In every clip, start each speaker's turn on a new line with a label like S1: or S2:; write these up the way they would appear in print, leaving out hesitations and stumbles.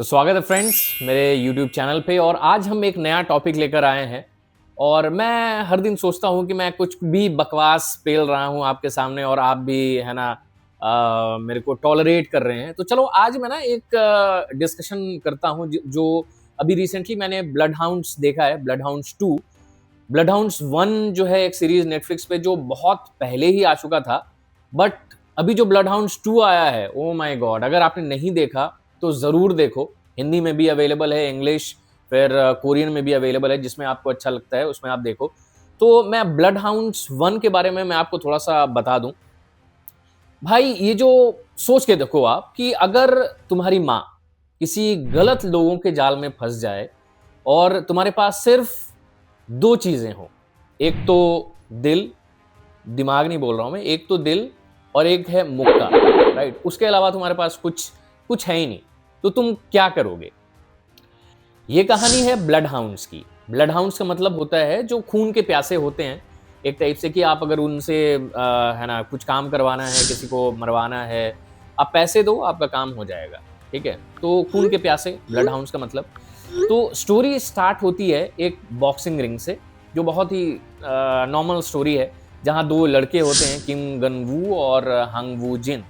S1: तो स्वागत है फ्रेंड्स मेरे YouTube चैनल पे। और आज हम एक नया टॉपिक लेकर आए हैं। और मैं हर दिन सोचता हूँ कि मैं कुछ भी बकवास पेल रहा हूँ आपके सामने और आप भी है ना मेरे को टॉलरेट कर रहे हैं। तो चलो आज मैं ना एक डिस्कशन करता हूँ जो अभी रिसेंटली मैंने ब्लड हाउंड्स देखा है, ब्लड हाउंड्स 2। ब्लड हाउंड्स 1 जो है एक सीरीज नेटफ्लिक्स पे जो बहुत पहले ही आ चुका था, बट अभी जो ब्लड हाउंड्स 2 आया है, ओ माय गॉड, अगर आपने नहीं देखा तो ज़रूर देखो। हिंदी में भी अवेलेबल है, इंग्लिश, फिर कोरियन में भी अवेलेबल है, जिसमें आपको अच्छा लगता है उसमें आप देखो। तो मैं ब्लड हाउंड्स 1 के बारे में मैं आपको थोड़ा सा बता दूं। भाई ये जो सोच के देखो आप कि अगर तुम्हारी माँ किसी गलत लोगों के जाल में फंस जाए और तुम्हारे पास सिर्फ दो चीजें हों, एक तो दिल, दिमाग नहीं बोल रहा हूं मैं, एक तो दिल और एक है मुक्का, राइट। उसके अलावा तुम्हारे पास कुछ कुछ है ही नहीं, तो तुम क्या करोगे? ये कहानी है ब्लड हाउंड्स की। ब्लड हाउंड्स का मतलब होता है जो खून के प्यासे होते हैं, एक टाइप से कि आप अगर उनसे है ना कुछ काम करवाना है, किसी को मरवाना है, आप पैसे दो, आपका काम हो जाएगा, ठीक है। तो खून के प्यासे ब्लड हाउंड्स का मतलब। तो स्टोरी स्टार्ट होती है एक बॉक्सिंग रिंग से, जो बहुत ही नॉर्मल स्टोरी है, जहाँ दो लड़के होते हैं, किम गन वू और हंग वू जिन।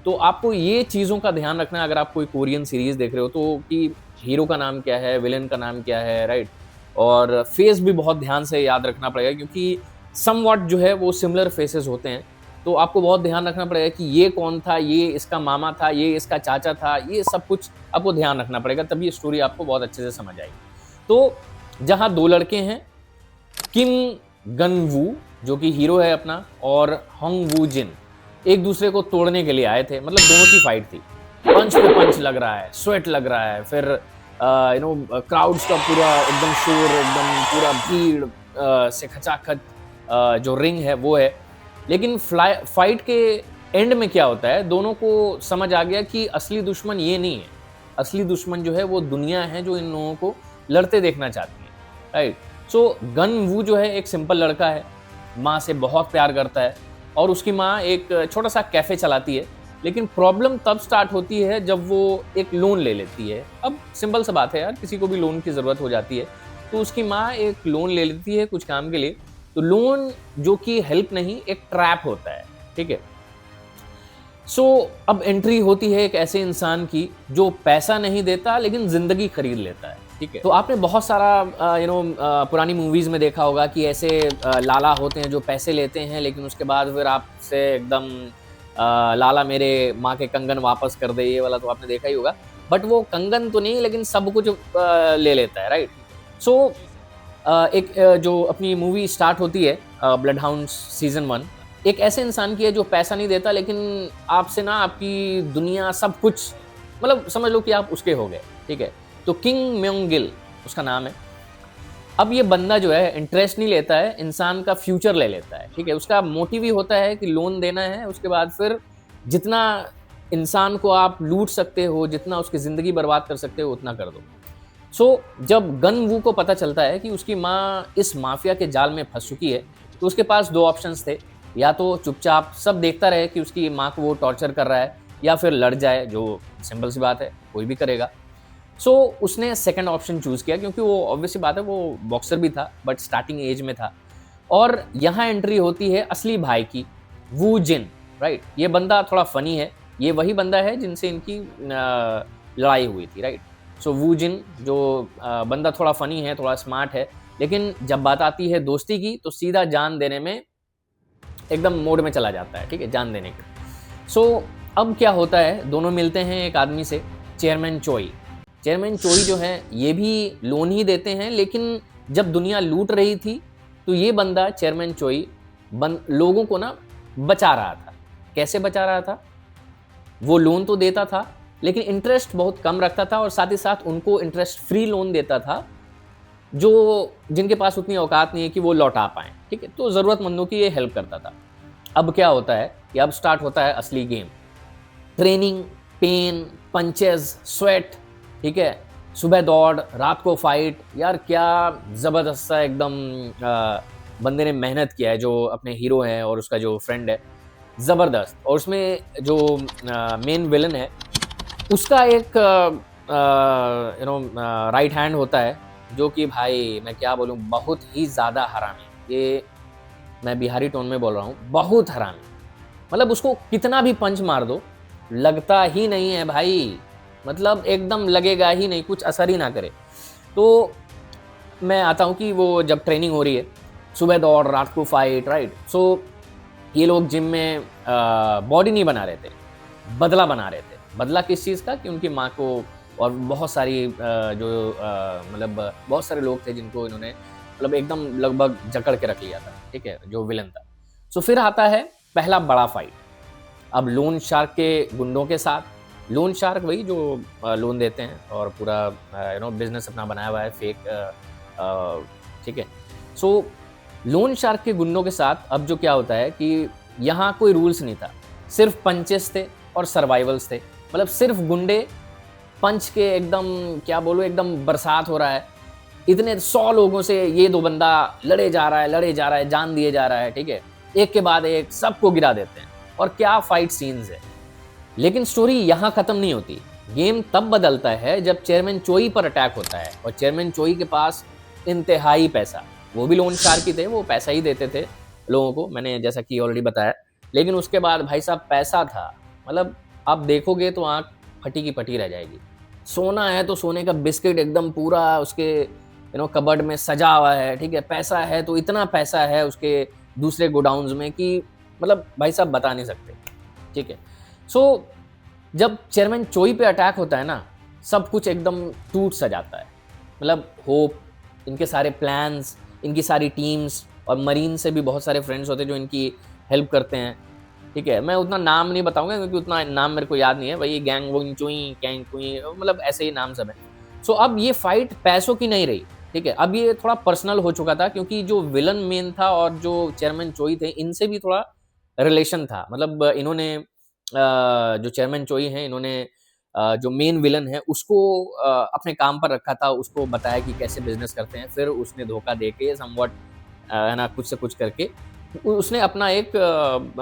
S1: तो आपको ये चीज़ों का ध्यान रखना है अगर आप कोई कोरियन सीरीज देख रहे हो तो, कि हीरो का नाम क्या है, विलेन का नाम क्या है, राइट। और फेस भी बहुत ध्यान से याद रखना पड़ेगा, क्योंकि समवॉट जो है वो सिमिलर फेसेस होते हैं। तो आपको बहुत ध्यान रखना पड़ेगा कि ये कौन था, ये इसका मामा था, ये इसका चाचा था, ये सब कुछ आपको ध्यान रखना पड़ेगा, तभी ये स्टोरी आपको बहुत अच्छे से समझ आएगी। तो जहाँ दो लड़के हैं, किम गन वू जो कि हीरो है अपना, और हंग वू जिन, एक दूसरे को तोड़ने के लिए आए थे। मतलब दोनों की फाइट थी, पंच पे पंच लग रहा है, स्वेट लग रहा है, फिर क्राउड्स का पूरा एकदम शोर, एकदम पूरा भीड़ से खचाखच जो रिंग है वो है। लेकिन फाइट के एंड में क्या होता है, दोनों को समझ आ गया कि असली दुश्मन ये नहीं है, असली दुश्मन जो है वो दुनिया है जो इन लोगों को लड़ते देखना चाहती है, राइट। सो गन वू जो है एक सिंपल लड़का है, माँ से बहुत प्यार करता है, और उसकी माँ एक छोटा सा कैफ़े चलाती है। लेकिन प्रॉब्लम तब स्टार्ट होती है जब वो एक लोन ले लेती है। अब सिंपल सा बात है यार, किसी को भी लोन की ज़रूरत हो जाती है, तो उसकी माँ एक लोन ले लेती है कुछ काम के लिए। तो लोन जो कि हेल्प नहीं, एक ट्रैप होता है, ठीक है। सो अब एंट्री होती है एक ऐसे इंसान की जो पैसा नहीं देता लेकिन ज़िंदगी खरीद लेता है, ठीक है। तो आपने बहुत सारा पुरानी मूवीज़ में देखा होगा कि ऐसे लाला होते हैं जो पैसे लेते हैं, लेकिन उसके बाद फिर आपसे एकदम लाला मेरे माँ के कंगन वापस कर दे, ये वाला तो आपने देखा ही होगा। बट वो कंगन तो नहीं, लेकिन सब कुछ ले लेता है, राइट। सो एक जो अपनी मूवी स्टार्ट होती है ब्लड हाउंड्स सीजन 1, एक ऐसे इंसान की है जो पैसा नहीं देता, लेकिन आपसे ना आपकी दुनिया सब कुछ, मतलब समझ लो कि आप उसके हो गए, ठीक है। तो किंग म्योंग गिल उसका नाम है। अब ये बंदा जो है इंटरेस्ट नहीं लेता है, इंसान का फ्यूचर ले लेता है, ठीक है। उसका मोटिव ही होता है कि लोन देना है, उसके बाद फिर जितना इंसान को आप लूट सकते हो, जितना उसकी ज़िंदगी बर्बाद कर सकते हो, उतना कर दो। सो जब गन वू को पता चलता है कि उसकी माँ इस माफिया के जाल में फंस चुकी है, तो उसके पास दो ऑप्शंस थे, या तो चुपचाप सब देखता रहे कि उसकी माँ को वो टॉर्चर कर रहा है, या फिर लड़ जाए, जो सिंपल सी बात है, कोई भी करेगा। सो उसने सेकंड ऑप्शन चूज़ किया, क्योंकि वो ऑब्वियस सी बात है, वो बॉक्सर भी था बट स्टार्टिंग एज में था। और यहाँ एंट्री होती है असली भाई की, वू जिन, राइट। ये बंदा थोड़ा फनी है, ये वही बंदा है जिनसे इनकी लड़ाई हुई थी, राइट। सो वू जिन जो बंदा थोड़ा फनी है, थोड़ा स्मार्ट है, लेकिन जब बात आती है दोस्ती की तो सीधा जान देने में एकदम मोड में चला जाता है, ठीक है, जान देने का। सो अब क्या होता है, दोनों मिलते हैं एक आदमी से, चेयरमैन चोई। चेयरमैन चोई जो है ये भी लोन ही देते हैं, लेकिन जब दुनिया लूट रही थी तो ये बंदा चेयरमैन चोई लोगों को ना बचा रहा था। कैसे बचा रहा था? वो लोन तो देता था, लेकिन इंटरेस्ट बहुत कम रखता था, और साथ ही साथ उनको इंटरेस्ट फ्री लोन देता था, जो जिनके पास उतनी औकात नहीं है कि वो लौटा पाएँ, ठीक है। तो ज़रूरतमंदों की ये हेल्प करता था। अब क्या होता है कि अब स्टार्ट होता है असली game. Training, pain, punches, sweat, ठीक है, सुबह दौड़, रात को फाइट, यार क्या ज़बरदस्त सा एकदम बंदे ने मेहनत किया है, जो अपने हीरो हैं और उसका जो फ्रेंड है, ज़बरदस्त। और उसमें जो मेन विलन है, उसका एक राइट हैंड होता है, जो कि भाई मैं क्या बोलूँ, बहुत ही ज़्यादा हरामी। ये मैं बिहारी टोन में बोल रहा हूँ, बहुत हरामी। मतलब उसको कितना भी पंच मार दो, लगता ही नहीं है भाई। मतलब एकदम लगेगा ही नहीं, कुछ असर ही ना करे। तो मैं आता हूँ कि वो जब ट्रेनिंग हो रही है, सुबह दौड़, रात को फाइट, राइट? सो ये लोग जिम में बॉडी नहीं बना रहे थे, बदला बना रहे थे। बदला किस चीज़ का? कि उनकी माँ को और बहुत सारी मतलब बहुत सारे लोग थे जिनको इन्होंने मतलब एकदम लगभग जकड़ के रख लिया था, ठीक है? जो विलन था। सो फिर आता है पहला बड़ा फाइट। अब लोन शार्क के गुंडों के साथ। लोन शार्क वही जो लोन देते हैं और पूरा बिज़नेस अपना बनाया हुआ है फेक, ठीक है? सो लोन शार्क के गुंडों के साथ अब जो क्या होता है कि यहाँ कोई रूल्स नहीं था, सिर्फ पंचेस थे और सर्वाइवल्स थे। मतलब सिर्फ गुंडे पंच के एकदम क्या बोलूँ, एकदम बरसात हो रहा है। इतने 100 लोगों से ये 2 बंदा लड़े जा रहा है, जान दिए जा रहा है, ठीक है? एक के बाद एक सबको गिरा देते हैं और क्या फाइट सीन्स है। लेकिन स्टोरी यहाँ खत्म नहीं होती। गेम तब बदलता है जब चेयरमैन चोई पर अटैक होता है और चेयरमैन चोई के पास इंतहाई पैसा। वो भी लोन शार्क ही थे, वो पैसा ही देते थे लोगों को, मैंने जैसा कि ऑलरेडी बताया। लेकिन उसके बाद भाई साहब पैसा था, मतलब आप देखोगे तो आँख फटी की फटी रह जाएगी। सोना है तो सोने का बिस्किट एकदम पूरा उसके कबर्ड में सजा हुआ है, ठीक है? पैसा है तो इतना पैसा है उसके दूसरे गोडाउन्स में कि मतलब भाई साहब बता नहीं सकते, ठीक है? सो जब चेयरमैन चोई पे अटैक होता है ना, सब कुछ एकदम टूट सा जाता है। मतलब होप, इनके सारे प्लान्स, इनकी सारी टीम्स और मरीन से भी बहुत सारे फ्रेंड्स होते हैं जो इनकी हेल्प करते हैं, ठीक है? मैं उतना नाम नहीं बताऊँगा क्योंकि उतना नाम मेरे को याद नहीं है। वही गैंग वोंग चुई, कैंग कुई, मतलब ऐसे ही नाम सब है। सो अब ये फाइट पैसों की नहीं रही, ठीक है? अब ये थोड़ा पर्सनल हो चुका था क्योंकि जो विलन मेन था और जो चेयरमैन चोई थे, इनसे भी थोड़ा रिलेशन था। मतलब इन्होंने जो चेयरमैन चोई हैं, इन्होंने जो मेन विलन है उसको अपने काम पर रखा था, उसको बताया कि कैसे बिज़नेस करते हैं। फिर उसने धोखा देके समव्हाट है ना, कुछ से कुछ करके उसने अपना एक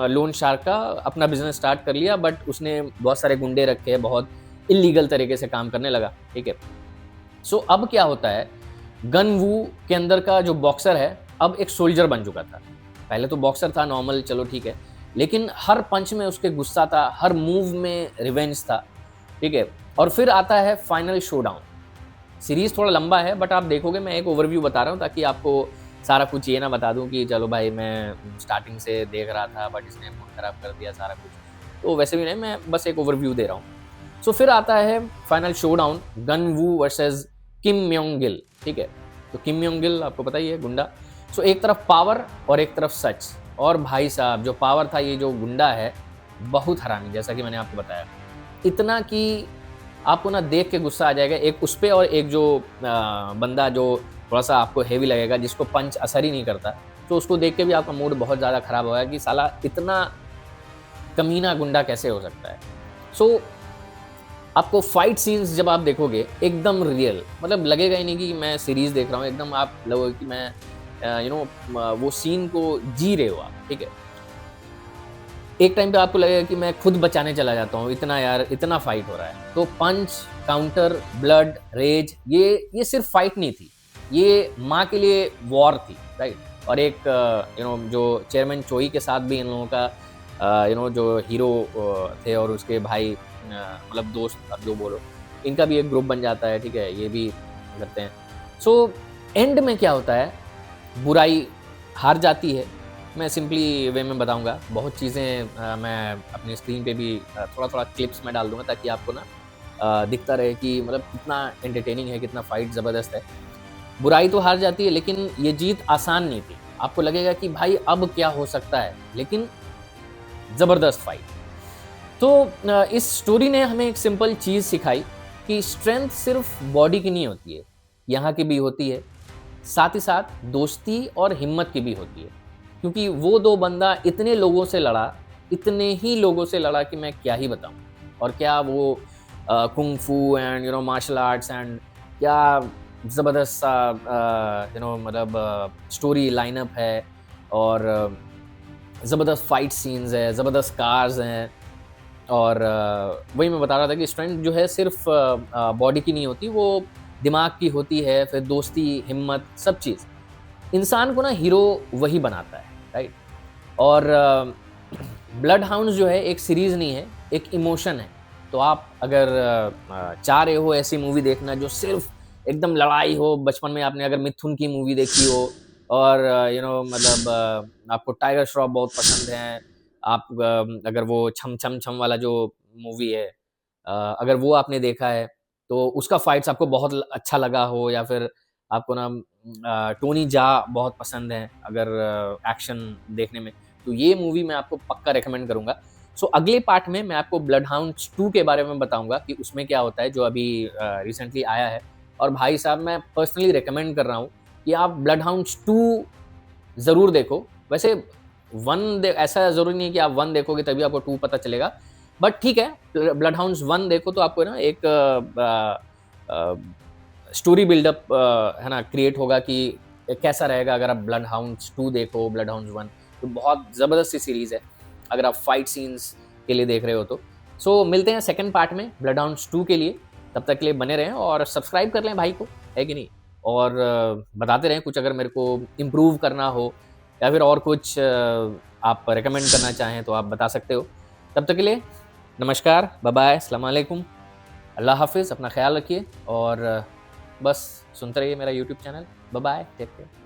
S1: लोन शार्क का अपना बिज़नेस स्टार्ट कर लिया, बट उसने बहुत सारे गुंडे रखे, बहुत इल्लीगल तरीके से काम करने लगा, ठीक है? सो अब क्या होता है, गन वू के अंदर का जो बॉक्सर है, अब एक सोल्जर बन चुका था। पहले तो बॉक्सर था नॉर्मल, चलो ठीक है। लेकिन हर पंच में उसके गुस्सा था, हर मूव में रिवेंज था, ठीक है? और फिर आता है फाइनल शोडाउन। सीरीज़ थोड़ा लंबा है बट आप देखोगे, मैं एक ओवरव्यू बता रहा हूँ ताकि आपको सारा कुछ ये ना बता दूँ कि चलो भाई मैं स्टार्टिंग से देख रहा था बट इसने मूड खराब कर दिया सारा कुछ। तो वैसे भी नहीं, मैं बस एक ओवरव्यू दे रहा हूँ। सो फिर आता है फाइनल शोडाउन, गन वू वर्सेस किम म्योंग गिल, ठीक है? तो किम म्योंग गिल आपको पता ही है, गुंडा। सो एक तरफ पावर और एक तरफ सच। और भाई साहब जो पावर था, ये जो गुंडा है बहुत हरामी, जैसा कि मैंने आपको बताया। इतना कि आपको ना देख के गुस्सा आ जाएगा। एक उस पे और एक जो बंदा जो थोड़ा-सा आपको हेवी लगेगा, जिसको पंच असर ही नहीं करता, तो उसको देख के भी आपका मूड बहुत ज़्यादा खराब होगा कि साला इतना कमीना गुंडा कैसे हो सकता है। सो आपको फाइट सीन्स जब आप देखोगे एकदम रियल, मतलब लगेगा ही नहीं कि मैं सीरीज़ देख रहा हूँ, एकदम आप लगोगे कि मैं वो सीन को जी रहे हो आप, ठीक है? एक टाइम पे आपको लगेगा कि मैं खुद बचाने चला जाता हूँ, इतना यार इतना फाइट हो रहा है। तो पंच, काउंटर, ब्लड, रेज, ये सिर्फ फाइट नहीं थी, ये माँ के लिए वॉर थी, राइट? और एक जो चेयरमैन चोई के साथ भी इन लोगों का जो हीरो थे और उसके भाई मतलब दोस्त आप जो बोलो, इनका भी एक ग्रुप बन जाता है, ठीक है? ये भी करते हैं। सो एंड में क्या होता है, बुराई हार जाती है। मैं सिंपली वे में बताऊँगा, बहुत चीज़ें मैं अपनी स्क्रीन पे भी थोड़ा-थोड़ा क्लिप्स में डाल दूँगा ताकि आपको ना दिखता रहे कि मतलब कितना एंटरटेनिंग है, कितना फ़ाइट ज़बरदस्त है। बुराई तो हार जाती है लेकिन ये जीत आसान नहीं थी। आपको लगेगा कि भाई अब क्या हो सकता है? लेकिन ज़बरदस्त फ़ाइट। तो इस स्टोरी ने हमें एक सिंपल चीज़ सिखाई कि स्ट्रेंथ सिर्फ़ बॉडी की नहीं होती है, यहाँ की भी होती है। साथ ही साथ दोस्ती और हिम्मत की भी होती है। क्योंकि वो 2 बंदा इतने लोगों से लड़ा, इतने ही लोगों से लड़ा कि मैं क्या ही बताऊँ। और क्या वो कुंग फू एंड मार्शल आर्ट्स एंड क्या ज़बरदस्त सा मतलब स्टोरी लाइनअप है और ज़बरदस्त फाइट सीन्स है, ज़बरदस्त कार्स हैं। और वही मैं बता रहा था कि स्ट्रेंथ जो है सिर्फ बॉडी की नहीं होती, वो दिमाग की होती है, फिर दोस्ती, हिम्मत, सब चीज़। इंसान को ना हीरो वही बनाता है, राइट? और ब्लड हाउंड्स जो है एक सीरीज़ नहीं है, एक इमोशन है। तो आप अगर चाह रहे हो ऐसी मूवी देखना जो सिर्फ़ एकदम लड़ाई हो, बचपन में आपने अगर मिथुन की मूवी देखी हो और मतलब आपको टाइगर श्रॉफ बहुत पसंद है, आप अगर वो छम छम छम वाला जो मूवी है अगर वो आपने देखा है, तो उसका फाइट्स आपको बहुत अच्छा लगा हो या फिर आपको ना टोनी जॉ बहुत पसंद है अगर एक्शन देखने में, तो ये मूवी मैं आपको पक्का रिकमेंड करूँगा। सो अगले पार्ट में मैं आपको ब्लड हाउंड्स 2 के बारे में बताऊँगा कि उसमें क्या होता है जो अभी रिसेंटली आया है। और भाई साहब मैं पर्सनली रिकमेंड कर रहा हूँ कि आप ब्लड हाउंड्स 2 ज़रूर देखो। वैसे 1 दे ऐसा ज़रूरी नहीं है कि आप 1 देखोगे तभी आपको 2 पता चलेगा। बट ठीक है, ब्लड हाउंड्स 1 देखो तो आपको ना एक स्टोरी बिल्डअप है ना क्रिएट होगा कि कैसा रहेगा अगर आप ब्लड हाउंड्स 2 देखो, ब्लड हाउंड्स 1 तो बहुत ज़बरदस्त सी सीरीज़ है, अगर आप फाइट सीन्स के लिए देख रहे हो तो। सो मिलते हैं सेकंड पार्ट में ब्लड हाउंड्स 2 के लिए, तब तक के लिए बने रहें और सब्सक्राइब कर लें भाई को, है कि नहीं? और बताते रहें कुछ अगर मेरे को इम्प्रूव करना हो या फिर और कुछ आप रिकमेंड करना चाहें तो आप बता सकते हो। तब तक के लिए नमस्कार, बाय-बाय, अस्सलाम वालेकुम, अल्लाह हाफ़िज़, अपना ख़्याल रखिए और बस सुनते रहिए मेरा YouTube channel. Bye bye, take care.